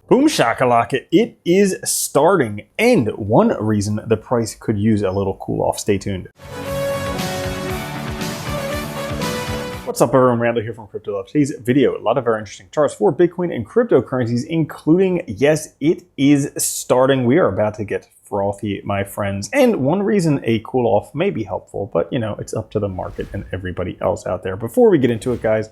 Boom shakalaka, it is starting, and one reason the price could use a little cool off. Stay tuned. What's up everyone, Randall here from Crypto Love. Today's video, a lot of very interesting charts for Bitcoin and cryptocurrencies, including, yes, it is starting. We are about to get frothy, my friends. And one reason a cool off may be helpful, but you know, it's up to the market and everybody else out there. Before we get into it, guys,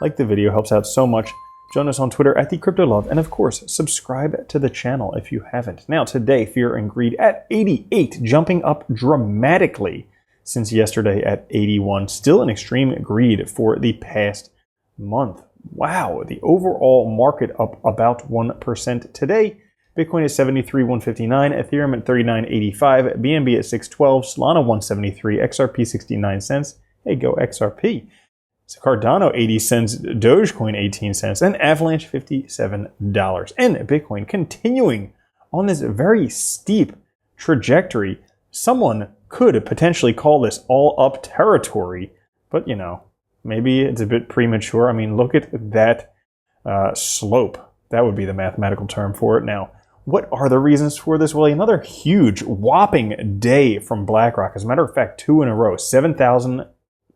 like the video, helps out so much. Join us on Twitter at @TheCryptoLove, and of course, subscribe to the channel if you haven't. Now, today, Fear and Greed at 88, jumping up dramatically since yesterday at 81. Still an extreme greed for the past month. Wow, the overall market up about 1% today. Bitcoin is 73,159, Ethereum at 39.85, BNB at 612, Solana 173, XRP 69 cents. Hey, go XRP. Cardano 80 cents, Dogecoin 18 cents, and Avalanche $57. And Bitcoin continuing on this very steep trajectory. Someone could potentially call this all up territory, but you know, maybe it's a bit premature. I mean, look at that slope. That would be the mathematical term for it. Now, what are the reasons for this? Well, another huge, whopping day from BlackRock. As a matter of fact, 2 in a row, 7,000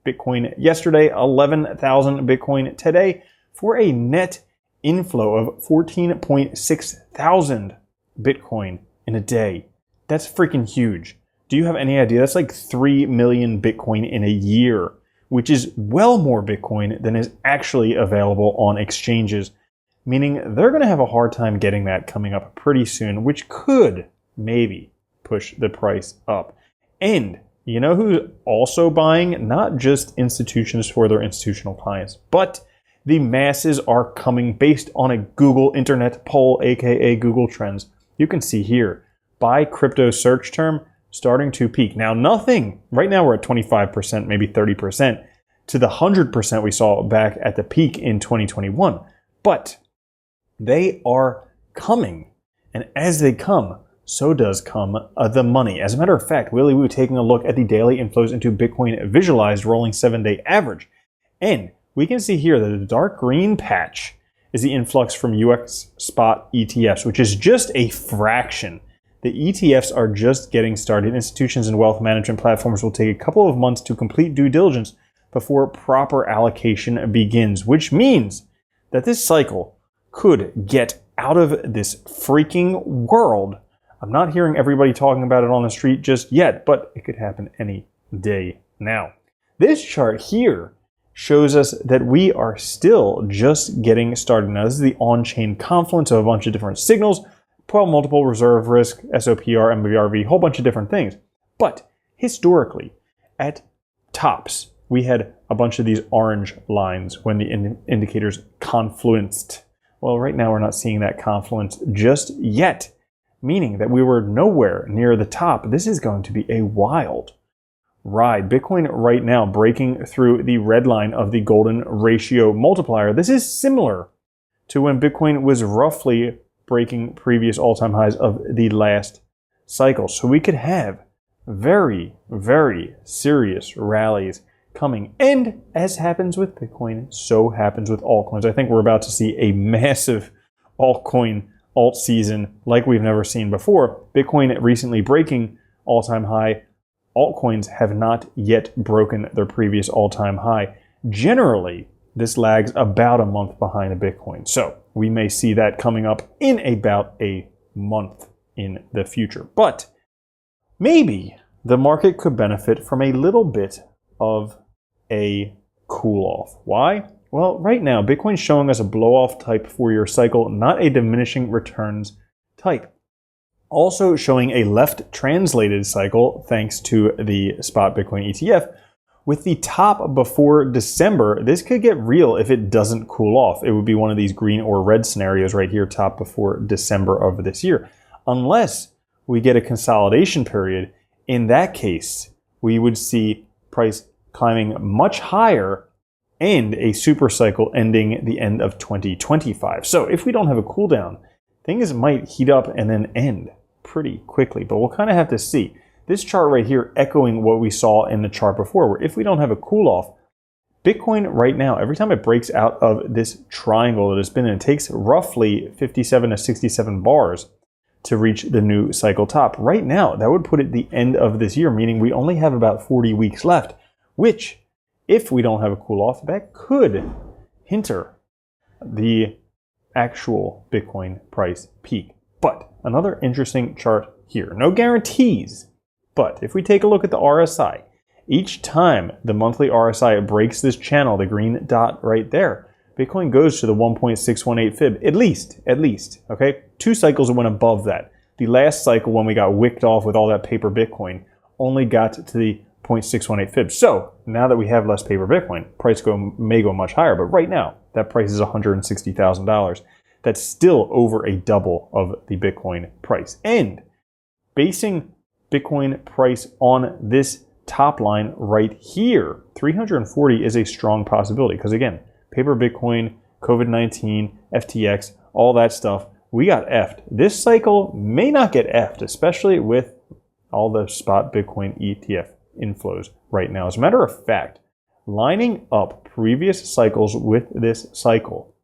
Bitcoin yesterday, 11,000 Bitcoin today, for a net inflow of 14.6 thousand Bitcoin in a day. That's freaking huge. Do you have any idea? That's like 3 million Bitcoin in a year, which is well more Bitcoin than is actually available on exchanges, meaning they're going to have a hard time getting that coming up pretty soon, which could maybe push the price up. And you know who's also buying? Not just institutions for their institutional clients, but the masses are coming based on a Google Internet poll, aka Google Trends. You can see here, buy crypto search term starting to peak. Now nothing, right now we're at 25%, maybe 30%, to the 100% we saw back at the peak in 2021. But they are coming, and as they come, so does come the money. As a matter of fact, Willie Woo taking a look at the daily inflows into Bitcoin visualized rolling 7-day average. And we can see here that the dark green patch is the influx from US spot ETFs, which is just a fraction. The ETFs are just getting started. Institutions and wealth management platforms will take a couple of months to complete due diligence before proper allocation begins, which means that this cycle could get out of this freaking world. I'm not hearing everybody talking about it on the street just yet, but it could happen any day now. This chart here shows us that we are still just getting started. Now, this is the on-chain confluence of a bunch of different signals, 12 multiple reserve risk, SOPR, MVRV, whole bunch of different things. But historically, at tops, we had a bunch of these orange lines when the indicators confluenced. Well, right now we're not seeing that confluence just yet, meaning that we were nowhere near the top. This is going to be a wild ride. Bitcoin right now breaking through the red line of the golden ratio multiplier. This is similar to when Bitcoin was roughly breaking previous all-time highs of the last cycle. So we could have very, very serious rallies coming. And as happens with Bitcoin, so happens with altcoins. I think we're about to see a massive altcoin alt season like we've never seen before. Bitcoin recently breaking all-time high. Altcoins have not yet broken their previous all-time high. Generally, this lags about a month behind a Bitcoin. So we may see that coming up in about a month in the future. But maybe the market could benefit from a little bit of a cool off. Why? Well, right now, Bitcoin's showing us a blow-off type 4-year cycle, not a diminishing returns type. Also showing a left translated cycle thanks to the spot Bitcoin ETF. With the top before December, this could get real if it doesn't cool off. It would be one of these green or red scenarios right here, top before December of this year. Unless we get a consolidation period, in that case, we would see price climbing much higher and a super cycle ending the end of 2025. So if we don't have a cool down, things might heat up and then end pretty quickly, but we'll kind of have to see. This chart right here echoing what we saw in the chart before, where if we don't have a cool off, Bitcoin right now, every time it breaks out of this triangle that it's been in, it takes roughly 57 to 67 bars to reach the new cycle top. Right now, that would put it the end of this year, meaning we only have about 40 weeks left, which, if we don't have a cool off, that could hinder the actual Bitcoin price peak. But another interesting chart here. No guarantees, but if we take a look at the RSI, each time the monthly RSI breaks this channel, the green dot right there, Bitcoin goes to the 1.618 fib, at least, okay? 2 cycles it went above that. The last cycle, when we got wicked off with all that paper Bitcoin, only got to the 0.618 fib. So now that we have less paper Bitcoin, price may go much higher, but right now, that price is $160,000. That's still over a double of the Bitcoin price. And basing Bitcoin price on this top line right here, 340 is a strong possibility because, again, paper Bitcoin, COVID-19, FTX, all that stuff, we got effed. This cycle may not get effed, especially with all the spot Bitcoin ETF inflows right now. As a matter of fact, lining up previous cycles with this cycle,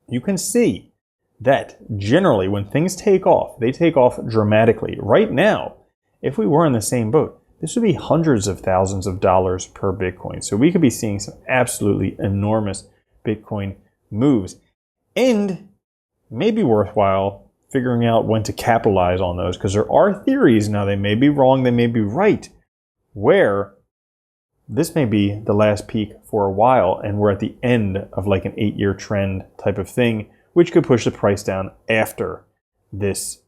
you can see that generally when things take off, they take off dramatically. Right now, if we were in the same boat, this would be hundreds of thousands of dollars per Bitcoin. So we could be seeing some absolutely enormous Bitcoin moves. And maybe worthwhile figuring out when to capitalize on those, because there are theories, now they may be wrong, they may be right, where this may be the last peak for a while and we're at the end of like an 8-year trend type of thing, which could push the price down after this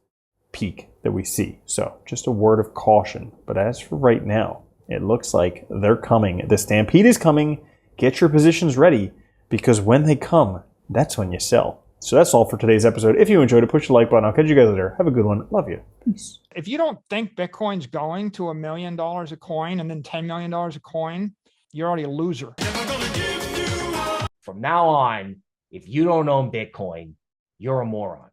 peak that we see. So just a word of caution. But as for right now, it looks like they're coming. The stampede is coming. Get your positions ready, because when they come, that's when you sell. So that's all for today's episode. If you enjoyed it, push the like button. I'll catch you guys later. Have a good one. Love you. Peace. If you don't think Bitcoin's going to $1 million a coin and then $10 million a coin, you're already a loser. From now on, if you don't own Bitcoin, you're a moron.